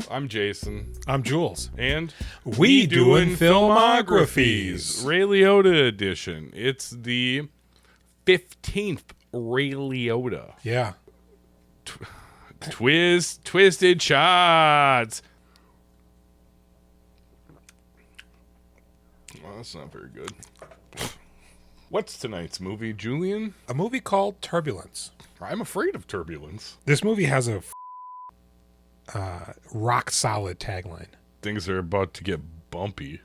I'm Jason. I'm Jules. And We doing filmographies. Ray Liotta edition. It's the 15th Ray Liotta. Yeah. Twisted shots. Well, that's not very good. What's tonight's movie, Julian? A movie called Turbulence. I'm afraid of turbulence. This movie has a rock solid tagline. Things are about to get bumpy.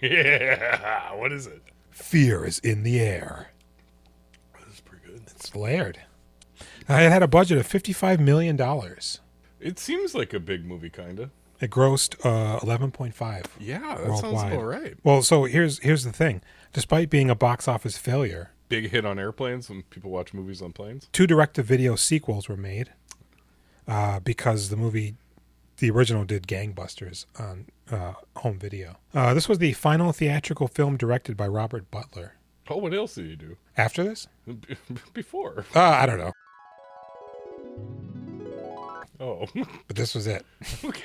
Yeah. What is it? Fear is in the air. That's pretty good. It's layered. It had a budget of $55 million. It seems like a big movie, kind of. It grossed 11.5. Yeah, that worldwide. sounds about right. Well, so here's the thing. Despite being a box office failure, Big hit on airplanes when people watch movies on planes. 2 direct-to-video sequels were made because the original did gangbusters on home video. This was the final theatrical film directed by Robert Butler. Oh, what else did you do? After this? Before. I don't know. Oh. But this was it. Okay.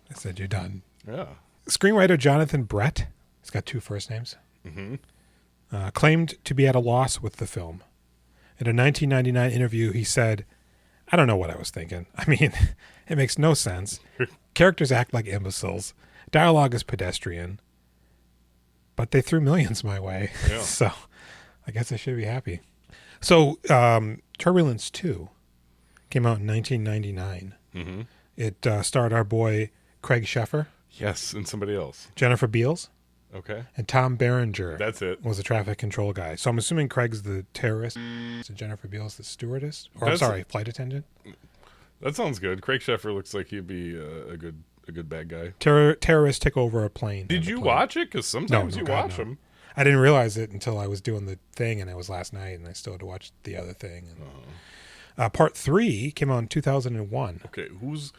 I said, you're done. Yeah. Screenwriter Jonathan Brett, he's got 2 first names, claimed to be at a loss with the film. In a 1999 interview, he said, I don't know what I was thinking. I mean, it makes no sense. Characters act like imbeciles. Dialogue is pedestrian. But they threw millions my way. Yeah. So I guess I should be happy. So Turbulence 2 came out in 1999. Mm-hmm. It starred our boy Craig Sheffer, Yes, and somebody else. Jennifer Beals, Okay. and Tom Berenger. That's it. Was the traffic control guy. So I'm assuming Craig's the terrorist. So Jennifer Beals the stewardess? Or That's- I'm sorry, flight attendant? That sounds good. Craig Sheffer looks like he'd be a good bad guy. Terrorists take over a plane. Did you watch it? Because sometimes No, you God, watch no. them. I didn't realize it until I was doing the thing, and it was last night, and I still had to watch the other thing. And, part 3 came out in 2001. Okay, who's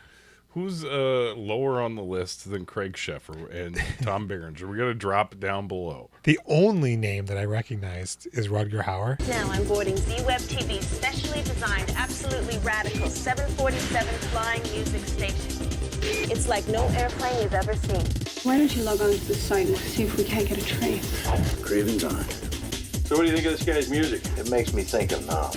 lower on the list than Craig Sheffer and Tom Berenger? We got to drop it down below. The only name that I recognized is Rutger Hauer. Now I'm boarding Z-Web TV's specially designed, absolutely radical 747 flying music station. It's like no airplane you've ever seen. Why don't you log on to the site and see if we can't get a train? Craven's on. So what do you think of this guy's music? It makes me think of now.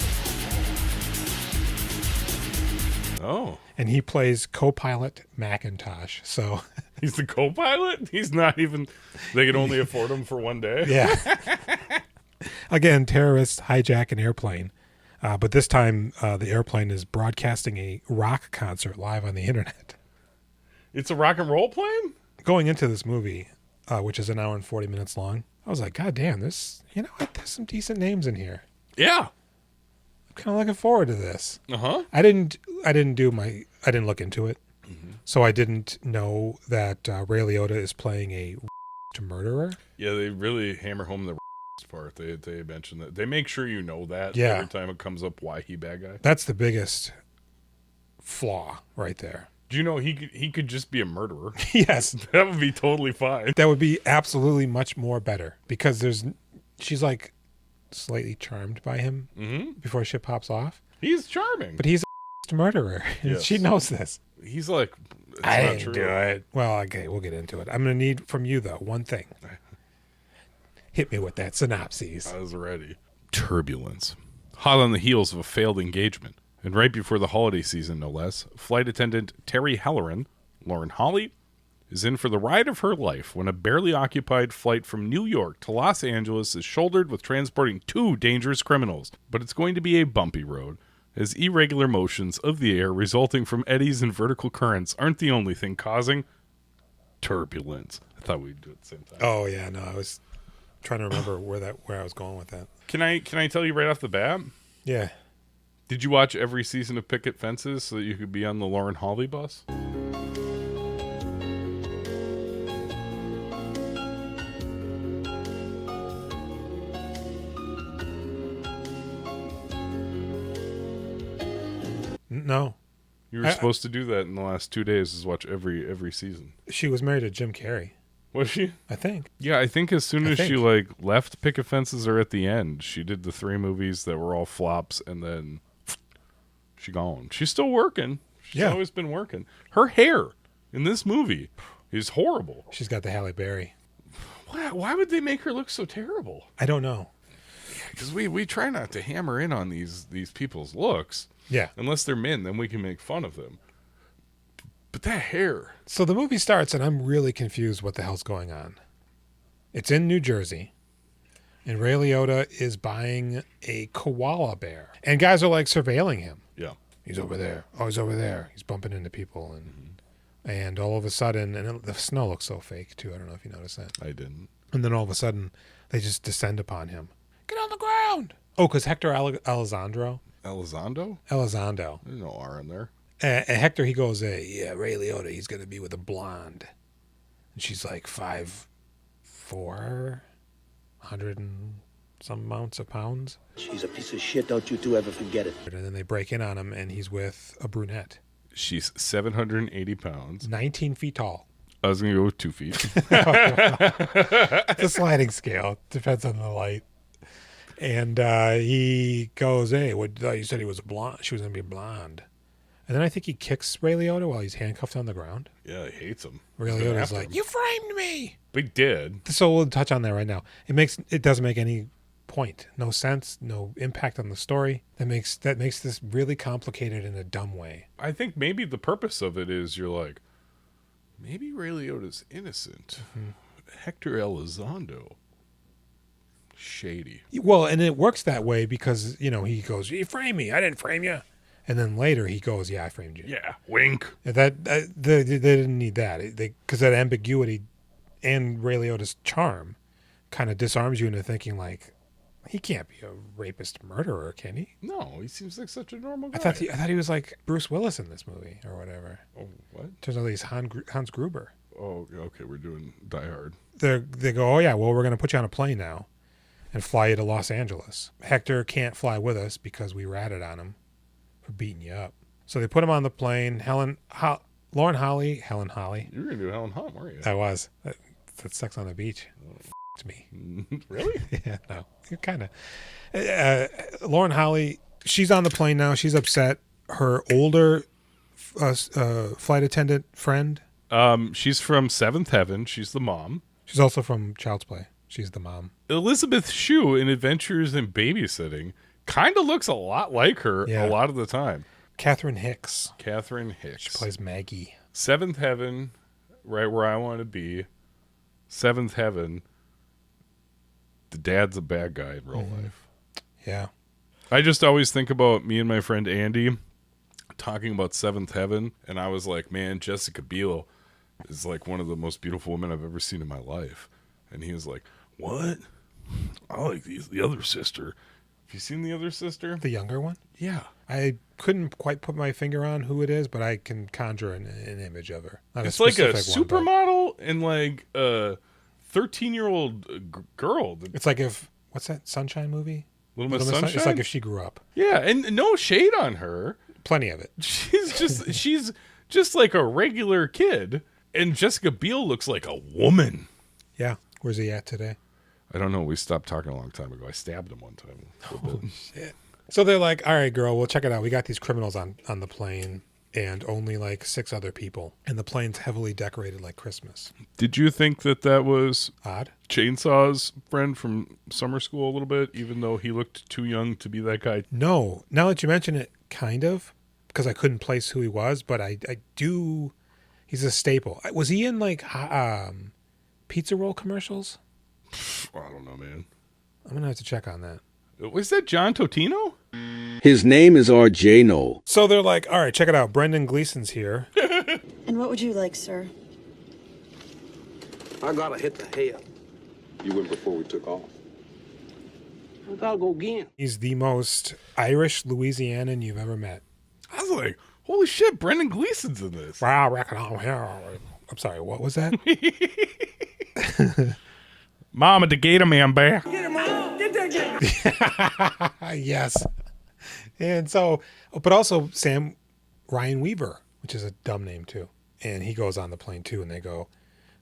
Oh. And he plays co-pilot Macintosh. So, He's the co-pilot? He's not even... They could only afford him for one day? yeah. Again, terrorists hijack an airplane. But this time, the airplane is broadcasting a rock concert live on the internet. It's a rock and roll plane? Going into this movie, which is 1 hour and 40 minutes long, I was like, God damn, this, you know what? There's some decent names in here. Yeah. I'm kind of looking forward to this. Uh-huh. I didn't look into it. Mm-hmm. So I didn't know that Ray Liotta is playing a murderer. Yeah, they really hammer home the part. They mention that. They make sure you know that every time it comes up why he bad guy. That's the biggest flaw right there. Do you know he could just be a murderer? Yes. That would be totally fine. That would be absolutely much more better because she's like slightly charmed by him before shit pops off. He's charming. But he's a murderer. Yes. She knows this. He's like, it's I not didn't true. do it. Well, okay, we'll get into it. I'm going to need from you, though, one thing. Hit me with that synopsis. I was ready. Turbulence. Hot on the heels of a failed engagement, and right before the holiday season, no less, flight attendant Terry Halloran, Lauren Holly, is in for the ride of her life when a barely occupied flight from New York to Los Angeles is shouldered with transporting 2 dangerous criminals. But it's going to be a bumpy road, as irregular motions of the air resulting from eddies and vertical currents aren't the only thing causing turbulence. I thought we'd do it at the same time. Oh, yeah, no, I was trying to remember where I was going with that. Can I tell you right off the bat? Yeah. Did you watch every season of Picket Fences so that you could be on the Lauren Holly bus? No. You were supposed to do that in the last 2 days, is watch every season. She was married to Jim Carrey. Was she? I think. Yeah, I think as soon as she left Picket Fences or at the end, she did the 3 movies that were all flops, and then she gone. She's still working. She's always been working. Her hair in this movie is horrible. She's got the Halle Berry. Why would they make her look so terrible? I don't know. Because we try not to hammer in on these people's looks. Yeah. Unless they're men, then we can make fun of them. But that hair. So the movie starts, and I'm really confused what the hell's going on. It's in New Jersey, and Ray Liotta is buying a koala bear. And guys are like surveilling him. Yeah. He's over there. Oh, he's over there. He's bumping into people. And all of a sudden, and the snow looks so fake, too. I don't know if you noticed that. I didn't. And then all of a sudden, they just descend upon him. Get on the ground. Oh, because Hector Elizondo? Elizondo? Elizondo. There's no R in there. Hector, he goes, yeah, Ray Liotta, he's going to be with a blonde. And she's like 5'4", 100 and some amounts of pounds. She's a piece of shit. Don't you two ever forget it. And then they break in on him, and he's with a brunette. She's 780 pounds. 19 feet tall. I was going to go with 2 feet. It's a sliding scale. Depends on the light. And he goes, hey, you said he was a blonde. She was going to be blonde. And then I think he kicks Ray Liotta while he's handcuffed on the ground. Yeah, he hates him. Ray Liotta's like, you framed me. But he did. So we'll touch on that right now. It doesn't make any point, no sense, no impact on the story. That makes this really complicated in a dumb way. I think maybe the purpose of it is you're like, maybe Ray Liotta's innocent. Hector Elizondo, shady. Well, and it works that way because, he goes, you framed me. I didn't frame you. And then later he goes, yeah, I framed you. Yeah, wink. They didn't need that. Because that ambiguity and Ray Liotta's charm kind of disarms you into thinking like, he can't be a rapist murderer, can he? No, he seems like such a normal guy. I thought he was like Bruce Willis in this movie or whatever. Oh, what? Turns out he's Hans Gruber. Oh, okay, we're doing Die Hard. They go, oh yeah, well, we're going to put you on a plane now and fly you to Los Angeles. Hector can't fly with us because we ratted on him for beating you up. So they put him on the plane. Helen Holly. You were going to do Helen Hunt, weren't you? I was. That's Sex on the Beach. F***ed me. Really? Yeah, no. Kind of. Lauren Holly, she's on the plane now. She's upset. Her older flight attendant friend. She's from Seventh Heaven. She's the mom. She's also from Child's Play. She's the mom. Elizabeth Shue in Adventures in Babysitting kind of looks a lot like her a lot of the time. Catherine Hicks. She plays Maggie. Seventh Heaven, right where I want to be. Seventh Heaven. The dad's a bad guy in real life. Yeah. I just always think about me and my friend Andy talking about Seventh Heaven, and I was like, man, Jessica Biel is like one of the most beautiful women I've ever seen in my life. And he was like, what? I like the other sister. Have you seen the other sister? The younger one? Yeah. I couldn't quite put my finger on who it is, but I can conjure an image of her. Not it's like a specific one, supermodel and like a 13-year-old girl. It's like what's that Sunshine movie? Little Miss Sunshine? It's like if she grew up. Yeah, and no shade on her. Plenty of it. She's just like a regular kid, and Jessica Biel looks like a woman. Yeah. Where's he at today? I don't know. We stopped talking a long time ago. I stabbed him one time. Oh, shit. So they're like, all right, girl, well, check it out. We got these criminals on the plane and only like 6 other people. And the plane's heavily decorated like Christmas. Did you think that was odd? Chainsaw's friend from summer school a little bit, even though he looked too young to be that guy? No. Now that you mention it, kind of, because I couldn't place who he was, but I do. He's a staple. Was he in like pizza roll commercials? I don't know, man. I'm going to have to check on that. Was that John Totino? His name is R.J. Knoll. So they're like, all right, check it out. Brendan Gleeson's here. And what would you like, sir? I gotta hit the head. You went before we took off. I gotta go again. He's the most Irish Louisianan you've ever met. I was like, holy shit, Brendan Gleeson's in this. Wow, I'm sorry, what was that? Mama, the Gator Man back. Get him out! Get that guy! Yes. And so, but also Ryan Weaver, which is a dumb name too. And he goes on the plane too, and they go,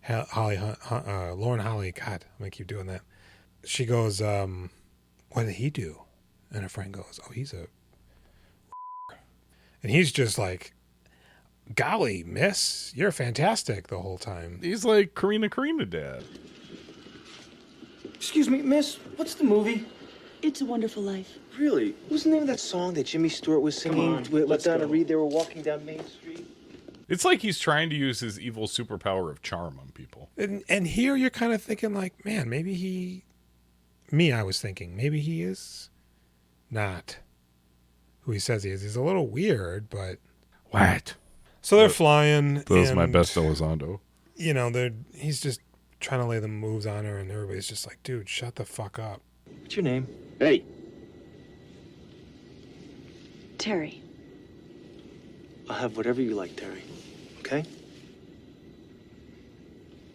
Lauren Holly, God, I'm going to keep doing that. She goes, what did he do? And her friend goes, oh, he's a... And he's just like, golly, miss, you're fantastic the whole time. He's like Karina dad. Excuse me, miss, what's the movie? It's a Wonderful Life. Really? What's the name of that song that Jimmy Stewart was singing with Donna Reed? They were walking down Main Street. It's like he's trying to use his evil superpower of charm on people. And here you're kind of thinking like, man, maybe I was thinking, maybe he is not who he says he is. He's a little weird, but... What? So they're flying. That was my and, best Elizondo. You know, he's just trying to lay the moves on her, and everybody's just like, dude, shut the fuck up. What's your name? Hey, Terry. I'll have whatever you like, Terry. Okay?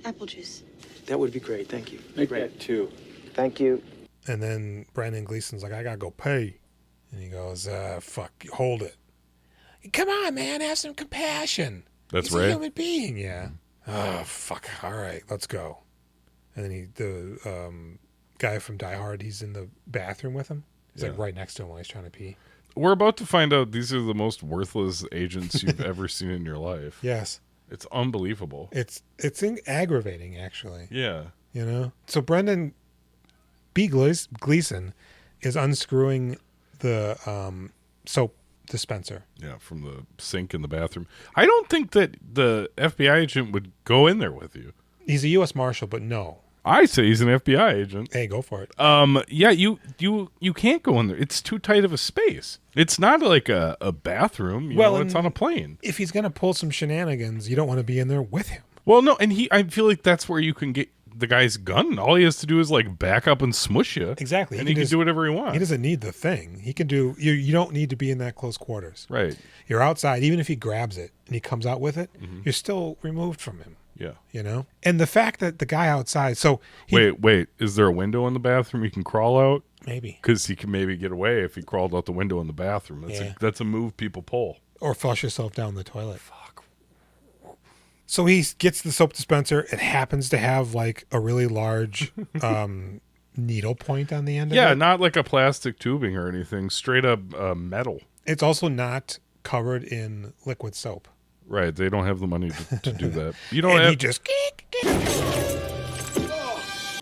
Apple juice. That would be great, thank you. make that two. Thank you. And then Brandon Gleason's like, I gotta go pay. And he goes, fuck, hold it. Come on, man, have some compassion. That's He's right. a human being, yeah. Oh, fuck, all right, let's go. And then the guy from Die Hard, he's in the bathroom with him. He's like right next to him while he's trying to pee. We're about to find out these are the most worthless agents you've ever seen in your life. Yes. It's unbelievable. It's aggravating, actually. Yeah. You know? So Brendan B. Gleason is unscrewing the soap dispenser. Yeah, from the sink in the bathroom. I don't think that the FBI agent would go in there with you. He's a U.S. Marshal, but no. I say he's an FBI agent. Hey, go for it. Yeah, you can't go in there. It's too tight of a space. It's not like a bathroom. You know, it's on a plane. If he's going to pull some shenanigans, you don't want to be in there with him. Well, no, and I feel like that's where you can get the guy's gun. All he has to do is like back up and smush you. Exactly. And he can do whatever he wants. He doesn't need the thing. He can do, you don't need to be in that close quarters. Right. You're outside. Even if he grabs it and he comes out with it, you're still removed from him. Yeah. You know? And the fact that the guy outside, so wait, is there a window in the bathroom he can crawl out? Maybe. Because he can maybe get away if he crawled out the window in the bathroom. That's a move people pull. Or flush yourself down the toilet. Fuck. So he gets the soap dispenser. It happens to have like a really large needle point on the end of it. Yeah, not like a plastic tubing or anything. Straight up metal. It's also not covered in liquid soap. Right, they don't have the money to do that. You don't And have. he just...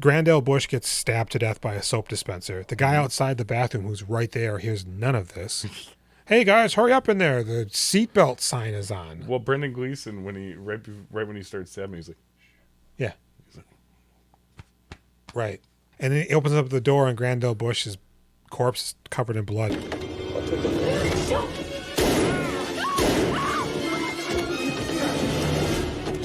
Grandel Bush gets stabbed to death by a soap dispenser. The guy outside the bathroom who's right there hears none of this. Hey guys, hurry up in there. The seatbelt sign is on. Well, Brendan Gleeson, when he right when he starts stabbing, he's like, Yeah. Right. And then he opens up the door and Grandel Bush's corpse is covered in blood.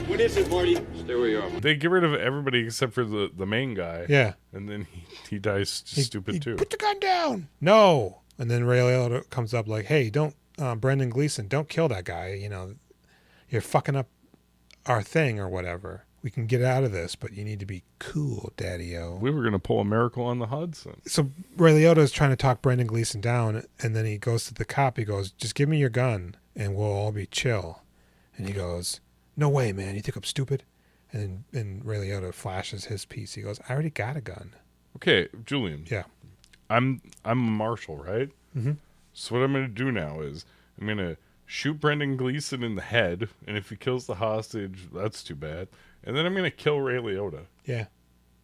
What is it, Marty? Stay where you are. they get rid of everybody except for the main guy. Yeah. And then he dies just stupid too. Put the gun down. No. And then Ray Liotta comes up like, hey, don't, Brendan Gleeson, don't kill that guy. You know, you're fucking up our thing or whatever. We can get out of this, but you need to be cool, Daddy-O. We were going to pull a miracle on the Hudson. So Ray Liotta is trying to talk Brendan Gleeson down, and then he goes to the cop. He goes, just give me your gun, and we'll all be chill. And he goes, no way, man. You think I'm stupid? And Ray Liotta flashes his piece. He goes, I already got a gun. Okay, Julian. Yeah. I'm a marshal, right? Mm-hmm. So what I'm going to do now is I'm going to shoot Brendan Gleeson in the head, and if he kills the hostage, that's too bad. And then I'm going to kill Ray Liotta. Yeah.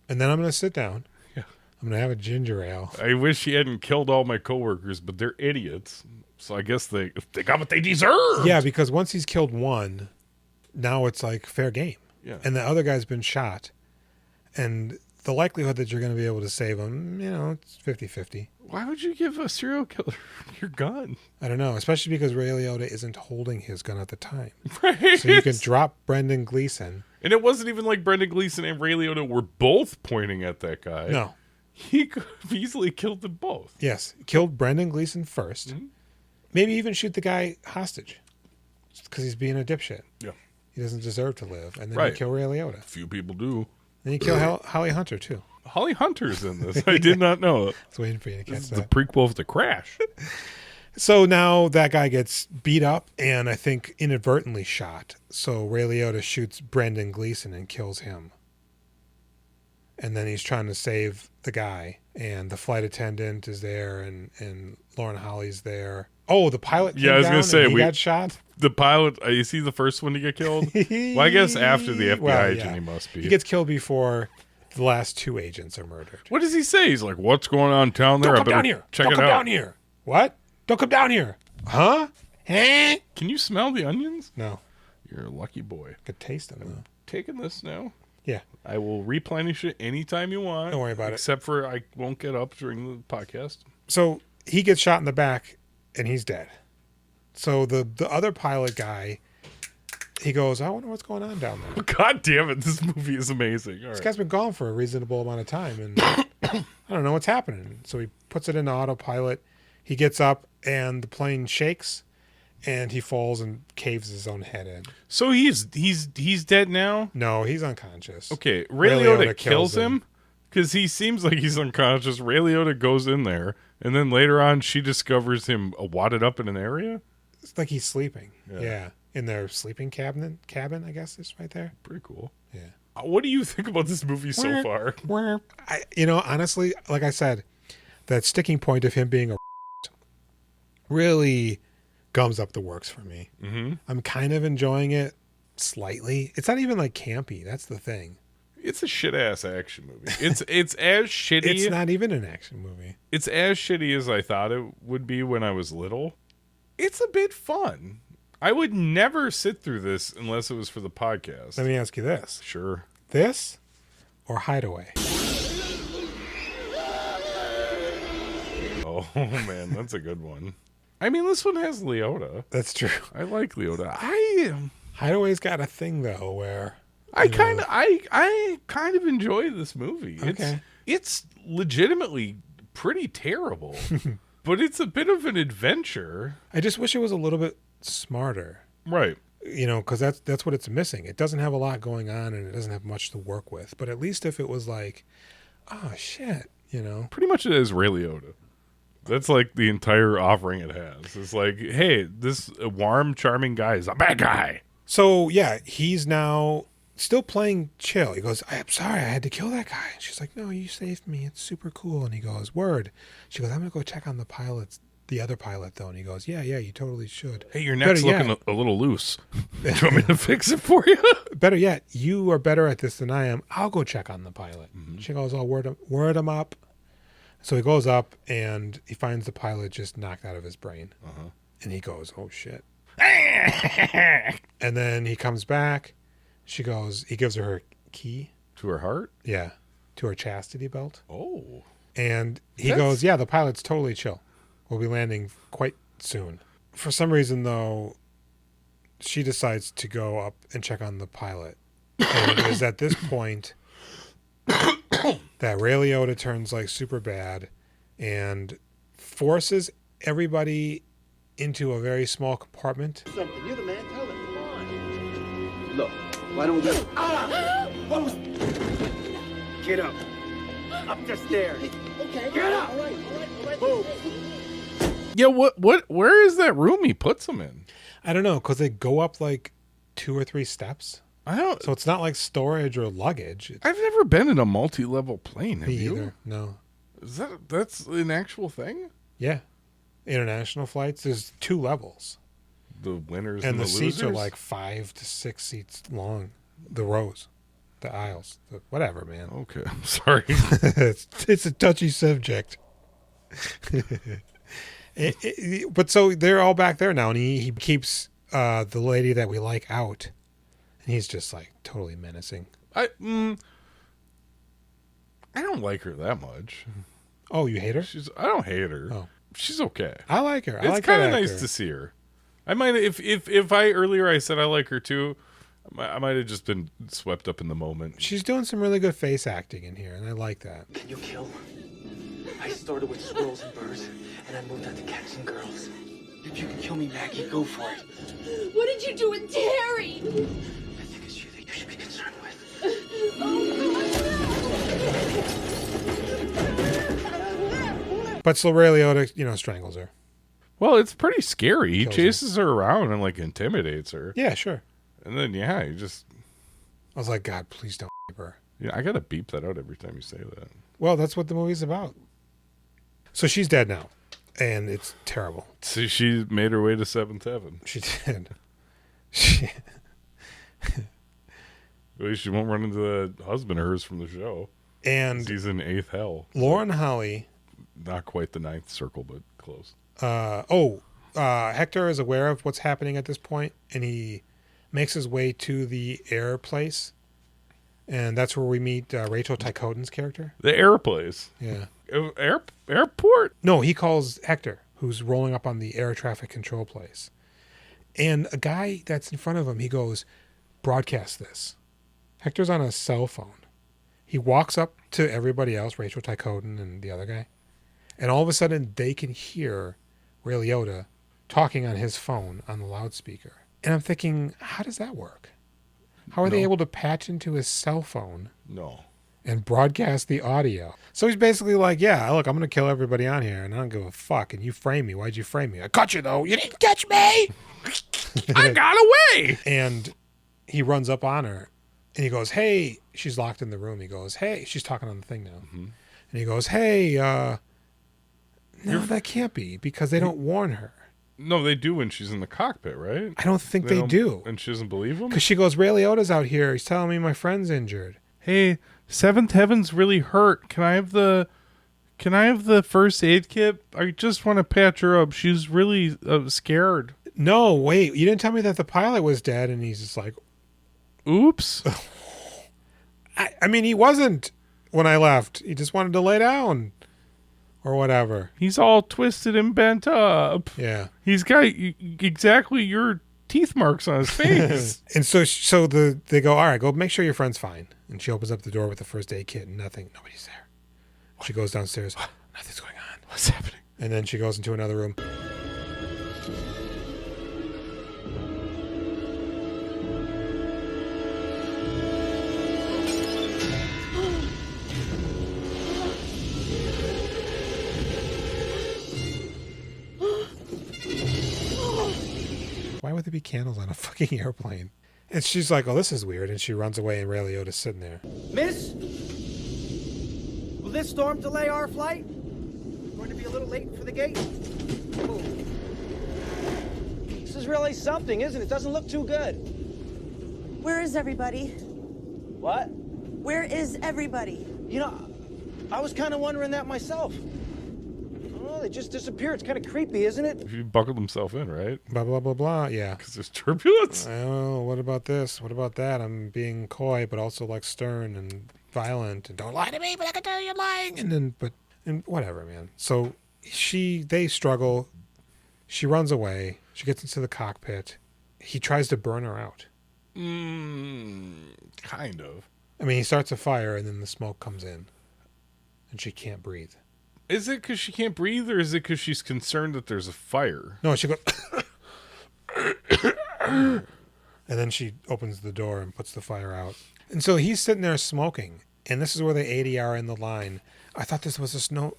And then I'm going to sit down. Yeah. I'm going to have a ginger ale. I wish he hadn't killed all my coworkers, but they're idiots. So I guess they got what they deserve. Yeah, because once he's killed one, now it's like fair game. Yeah. And the other guy's been shot. And the likelihood that you're going to be able to save him, you know, it's 50-50. Why would you give a serial killer your gun? I don't know, especially because Ray Liotta isn't holding his gun at the time. Right. So you can drop Brendan Gleeson. And it wasn't even like Brendan Gleeson and Ray Liotta were both pointing at that guy. No. He could have easily killed them both. Yes. Killed Brendan Gleeson first. Mm-hmm. Maybe even shoot the guy hostage. Because he's being a dipshit. Yeah. He doesn't deserve to live. And then Right. you kill Ray Liotta. Few people do. Then you kill Holly Hunter, too. Holly Hunter's in this. I did not know it. I was waiting for you to catch This is that. the prequel of The Crash. So now that guy gets beat up and I think inadvertently shot. So Ray Liotta shoots Brendan Gleeson and kills him. And then he's trying to save the guy. And the flight attendant is there and Lauren Holly's there. Oh, the pilot came Yeah, I was down gonna say, and he we- got shot? The pilot, you see the first one to get killed? Well, I guess after the FBI agent, he must be. He gets killed before the last 2 agents are murdered. What does he say? He's like, what's going on in town there? Don't come down here. Check Don't it come out. down here. What? Don't come down here. Huh? Huh? Can you smell the onions? No. You're a lucky boy. Could taste them, though. Taking this now. Yeah. I will replenish it anytime you want. Don't worry about it. Except for I won't get up during the podcast. So he gets shot in the back, and he's dead. So the other pilot guy, he goes, I wonder what's going on down there. God damn it. This movie is amazing. All This right. guy's been gone for a reasonable amount of time, and I don't know what's happening. So he puts it into autopilot. He gets up, and the plane shakes, and he falls and caves his own head in. So he's dead now? No, he's unconscious. Okay, Ray Liotta kills him. him because he seems like he's unconscious. Ray Liotta goes in there, and then later on she discovers him wadded up in an area. It's like he's sleeping. Yeah. In their sleeping cabin, I guess, is right there. Pretty cool. Yeah. What do you think about this movie so far? Honestly, like I said, that sticking point of him being a really gums up the works for me. Mm-hmm. I'm kind of enjoying it slightly. It's not even like campy. That's the thing. It's a shit ass action movie. It's as shitty. It's not even an action movie. It's as shitty as I thought it would be when I was little. It's a bit fun. I would never sit through this unless it was for the podcast. Let me ask you this. Sure. This or Hideaway? Oh, man, that's a good one. I mean, this one has Liotta. That's true. I like Liotta. Hideaway's got a thing though where I kind of enjoy this movie. Okay. It's legitimately pretty terrible, but it's a bit of an adventure. I just wish it was a little bit smarter. Right. Because that's what it's missing. It doesn't have a lot going on, and it doesn't have much to work with. But at least if it was like, oh shit, Pretty much it is Ray Liotta. That's like the entire offering it has. It's like, hey, this warm, charming guy is a bad guy. So yeah, he's now still playing chill. He goes, I'm sorry, I had to kill that guy. She's like, no, you saved me. It's super cool. And he goes, word. She goes, I'm gonna go check on the other pilot though. And he goes, yeah, you totally should. Hey, your neck's looking a little loose. Do you want me to fix it for you? Better yet, you are better at this than I am. I'll go check on the pilot. Mm-hmm. She goes, I'll word him up. So he goes up and he finds the pilot just knocked out of his brain. Uh-huh. And he goes, oh shit. And then he comes back. He gives her key. To her heart? Yeah. To her chastity belt. Oh. And he goes, yeah, the pilot's totally chill. We'll be landing quite soon. For some reason, though, she decides to go up and check on the pilot. And it is at this point that Ray Liotta turns like super bad and forces everybody into a very small compartment. Something. You're the man. Tell them. Come on. Look, why don't we... Get up. Up the stairs. Okay. Get up. All right. Move. Yeah, where is that room he puts them in? I don't know, because they go up like 2 or 3 steps. I don't. So it's not like storage or luggage. I've never been in a multi-level plane. Have Me you? either. No. That's an actual thing? Yeah. International flights, there's 2 levels. The winners And the seats losers? are like 5 to 6 seats long. The rows, the aisles, whatever, man. Okay, I'm sorry. it's a touchy subject. But so they're all back there now, and he keeps the lady that we like out. And he's just like totally menacing. I don't like her that much. Oh, you hate her? I don't hate her. Oh. She's okay. I like her. It's kind of nice to see her. I might if I earlier I said I like her too, I might have just been swept up in the moment. She's doing some really good face acting in here, and I like that. Can you kill? I started with squirrels and birds, and I moved on to cats and girls. If you can kill me, Maggie, go for it. What did you do with Terry? I think it's you that you should be concerned with. But so Ray Liotta, strangles her. Well, it's pretty scary. He Kills chases her around and like intimidates her. Yeah, sure. And then you just I was like, God, please don't rape her. Yeah, I gotta beep that out every time you say that. Well, that's what the movie's about. So she's dead now, and it's terrible. So she made her way to 7th Heaven. She did. At least she won't run into the husband of hers from the show. And he's in 8th hell. Lauren Holly. Not quite the 9th circle, but close. Hector is aware of what's happening at this point, and he makes his way to the air place. And that's where we meet Rachel Tykoden's character. The air place? Yeah. Airport? No, he calls Hector, who's rolling up on the air traffic control place. And a guy that's in front of him, he goes, broadcast this. Hector's on a cell phone. He walks up to everybody else, Rachel Tykoden and the other guy, and all of a sudden they can hear Ray Liotta talking on his phone on the loudspeaker. And I'm thinking, how does that work? How are they able to patch into his cell phone? No. And broadcast the audio? So he's basically like, yeah, look, I'm going to kill everybody on here, and I don't give a fuck, and you frame me. Why'd you frame me? I caught you, though. You didn't catch me! I got away! And he runs up on her. And he goes, hey, she's locked in the room. He goes, hey, she's talking on the thing now. Mm-hmm. And he goes, hey, no, that can't be because they don't warn her. No, they do when she's in the cockpit, right? I don't think they do. And she doesn't believe him? Because she goes, Ray Liotta's out here. He's telling me my friend's injured. Hey, Seventh Heaven's really hurt. Can I have the first aid kit? I just want to patch her up. She's really scared. No, wait. You didn't tell me that the pilot was dead. And he's just like, oops. I mean, he wasn't when I left. He just wanted to lay down or whatever. He's all twisted and bent up. Yeah. He's got exactly your teeth marks on his face. And so they go, all right, go make sure your friend's fine. And she opens up the door with the first aid kit and nobody's there. She goes downstairs. Nothing's going on. What's happening? And then she goes into another room. Why would there be candles on a fucking airplane? And she's like, oh, this is weird. And she runs away and Ray Liotta's sitting there. Miss? Will this storm delay our flight? We're going to be a little late for the gate. Ooh. This is really something, isn't it? Doesn't look too good. Where is everybody? What? Where is everybody? You know, I was kind of wondering that myself. Oh, they just disappear. It's kind of creepy, isn't it? He buckled himself in, right? Blah, blah, blah, blah. Yeah. Because there's turbulence. Oh, what about this? What about that? I'm being coy, but also like stern and violent. And don't lie to me, but I can tell you're lying. And whatever, man. So they struggle. She runs away. She gets into the cockpit. He tries to burn her out. Kind of. I mean, he starts a fire and then the smoke comes in. And she can't breathe. Is it because she can't breathe, or is it because she's concerned that there's a fire? No, she goes... and then she opens the door and puts the fire out. And so he's sitting there smoking. And this is where the ADR in the line. I thought this was a snow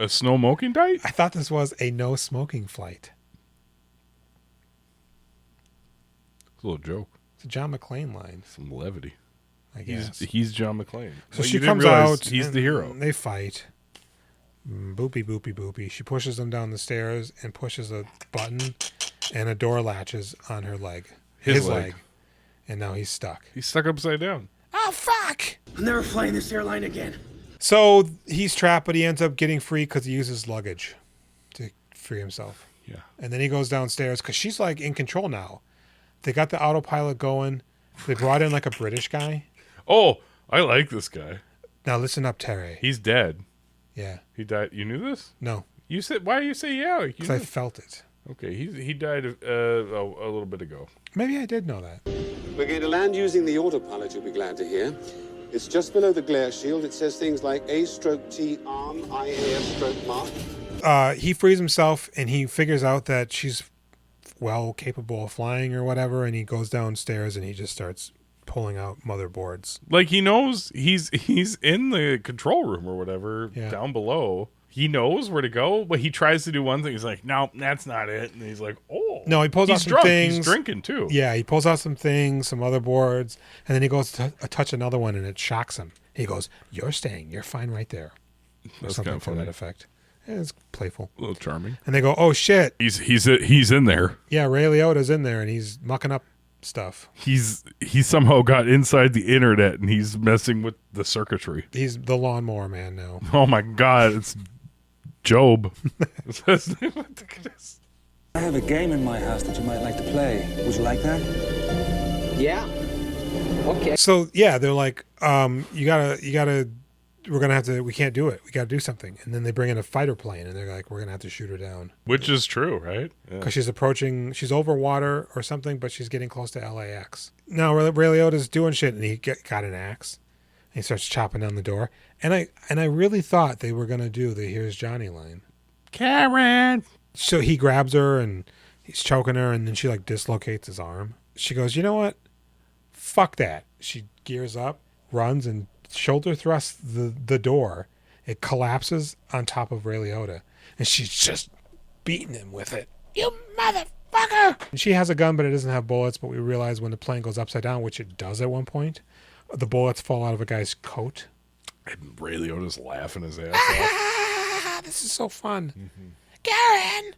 smoking diet? I thought this was a no smoking flight. It's a little joke. It's a John McClane line. Some levity. I guess. He's John McClane. So she comes out. He's the hero. They fight. Boopy, boopy, boopy. She pushes him down the stairs and pushes a button, and a door latches on her leg. His leg. And now he's stuck. He's stuck upside down. Oh, fuck! I'm never flying this airline again. So he's trapped, but he ends up getting free because he uses luggage to free himself. Yeah. And then he goes downstairs because she's like in control now. They got the autopilot going. They brought in like a British guy. Oh, I like this guy. Now listen up, Terry. He's dead. Yeah. He died. You knew this? No. You said, why do you say yeah? Because I felt it. Okay, he died a little bit ago. Maybe I did know that. We're going to land using the autopilot, you'll be glad to hear. It's just below the glare shield. It says things like A/T arm, IAF mark. He frees himself and he figures out that she's well capable of flying or whatever, and he goes downstairs and he just starts pulling out motherboards. Like he knows he's in the control room or whatever down below. He knows where to go, but he tries to do one thing. He's like, no, that's not it. And he's like, oh. No, he pulls out some things. He's drinking too. Yeah, he pulls out some things, some motherboards, and then he goes to touch another one and it shocks him. He goes, you're staying. You're fine right there. Or That's something kind of to funny. that effect. It's playful. A little charming. And they go, oh, shit. He's in there. Yeah, Ray Liotta's in there, and he's mucking up stuff. He somehow got inside the internet, and he's messing with the circuitry. He's the lawnmower man now. Oh, my God. It's Job. I have a game in my house that you might like to play. Would you like that? Yeah. Okay. So, yeah, they're like, you gotta, we can't do it. We gotta do something. And then they bring in a fighter plane, and they're like, we're gonna have to shoot her down. Which is true, right? Because she's over water or something, but she's getting close to LAX. Now, Ray Liotta's doing shit, and he got an axe. And he starts chopping down the door. And I really thought they were gonna do the "Here's Johnny" line. Karen! So he grabs her, and he's choking her, and then she, like, dislocates his arm. She goes, you know what? Fuck that. She gears up, runs, and shoulder thrusts the door. It collapses on top of Ray Liotta, and she's just beating him with it. You motherfucker! And she has a gun, but it doesn't have bullets, but we realize when the plane goes upside down, which it does at one point, the bullets fall out of a guy's coat. And Ray Liotta's laughing his ass off. This is so fun. Mm-hmm. Karen!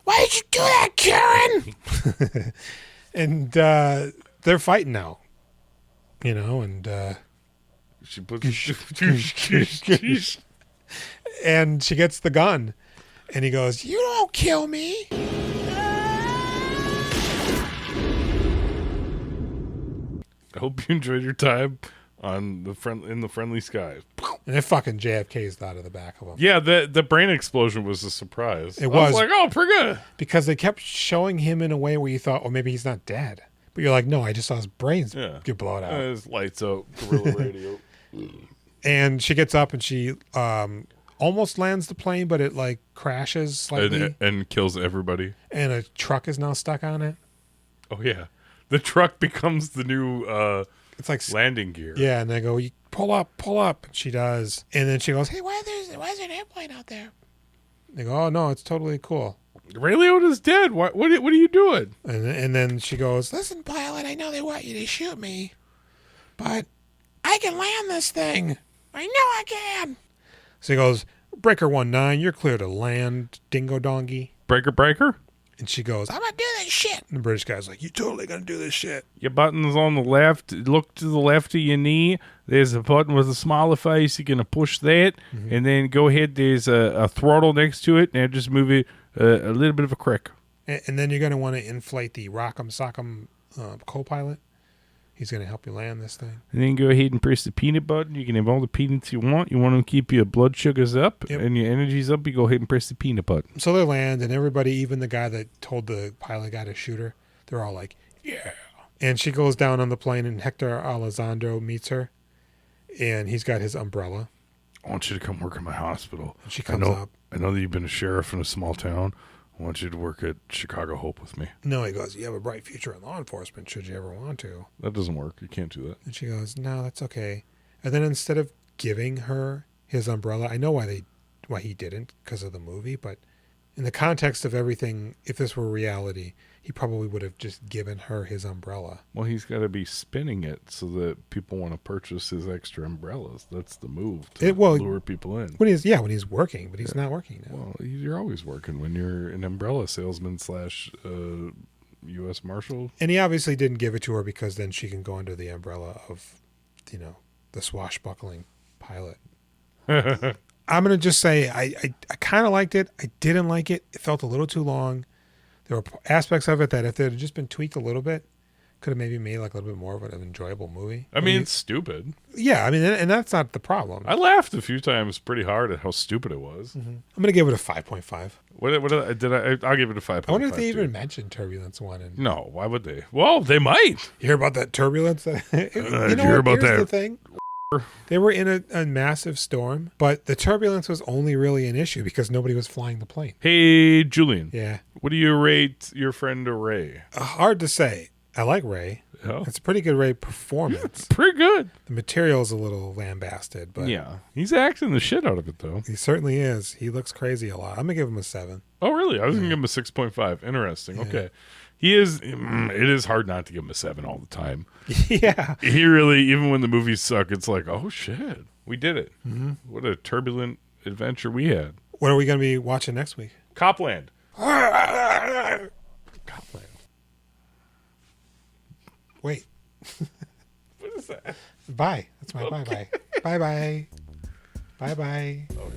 Why did you do that, Karen? And they're fighting now. You know, and she puts and she gets the gun, and he goes, "You don't kill me." I hope you enjoyed your time on in the friendly skies. And it fucking JFK's out of the back of him. Yeah, the brain explosion was a surprise. It was. I was like, oh, pretty good. Because they kept showing him in a way where you thought, oh, maybe he's not dead. But you're like, no, I just saw his brains get blown out. His lights out, guerrilla radio. And she gets up and she almost lands the plane, but it like crashes slightly. And kills everybody. And a truck is now stuck on it. Oh, yeah. The truck becomes the new it's like landing gear. Yeah, and they go, you pull up. And she does. And then she goes, hey, why is there an airplane out there? They go, oh, no, it's totally cool. Ray Liotta's dead. What are you doing? And then she goes, listen, pilot, I know they want you to shoot me, but I can land this thing. I know I can. So he goes, breaker 19, you're clear to land, dingo dongy. Breaker? And she goes, I'm going to do this shit. And the British guy's like, you totally going to do this shit. Your button's on the left. Look to the left of your knee. There's a button with a smaller face. You're going to push that. Mm-hmm. And then go ahead. There's a throttle next to it. Now just move it a little bit of a crick. And then you're going to want to inflate the Rock'em Sock'em co-pilot. He's going to help you land this thing. And then go ahead and press the peanut button. You can have all the peanuts you want. You want to keep your blood sugars up and your energy's up. You go ahead and press the peanut button. So they land, and everybody, even the guy that told the pilot guy to shoot her, they're all like, yeah. And she goes down on the plane, and Hector Elizondo meets her, and he's got his umbrella. I want you to come work at my hospital. And she comes up. I know that you've been a sheriff in a small town. I want you to work at Chicago Hope with me. No, he goes, you have a bright future in law enforcement, should you ever want to. That doesn't work. You can't do that. And she goes, no, that's okay. And then instead of giving her his umbrella, I know why he didn't, because of the movie, but in the context of everything, if this were reality, he probably would have just given her his umbrella. Well, he's got to be spinning it so that people want to purchase his extra umbrellas. That's the move to lure people in. When he's working, but he's not working now. Well, you're always working when you're an umbrella salesman / U.S. Marshal. And he obviously didn't give it to her because then she can go under the umbrella of, the swashbuckling pilot. I'm going to just say I kind of liked it. I didn't like it. It felt a little too long. There were aspects of it that if they had just been tweaked a little bit, could have maybe made like a little bit more of an enjoyable movie. I mean, it's stupid. Yeah, I mean, and that's not the problem. I laughed a few times pretty hard at how stupid it was. Mm-hmm. I'm going to give it a 5.5. I'll give it a 5.5. I wonder if they even mentioned Turbulence 1. No, why would they? Well, they might. You hear about that Turbulence? Hear about that? The thing. They were in a massive storm, but the turbulence was only really an issue because nobody was flying the plane. Hey, Julian. Yeah. What do you rate your friend Ray? Hard to say. I like Ray. Oh. It's a pretty good Ray performance. It's pretty good. The material's a little lambasted, but yeah, he's acting the shit out of it though. He certainly is. He looks crazy a lot. I'm gonna give him a 7. Oh, really? I was gonna give him a 6.5. Interesting. Yeah. Okay. He is. It is hard not to give him a 7 all the time. Yeah. He really, even when the movies suck, it's like, oh shit, we did it. Mm-hmm. What a turbulent adventure we had. What are we going to be watching next week? Copland. Copland. Wait. What is that? Bye. That's my bye-bye. Bye-bye. Bye-bye. Oh,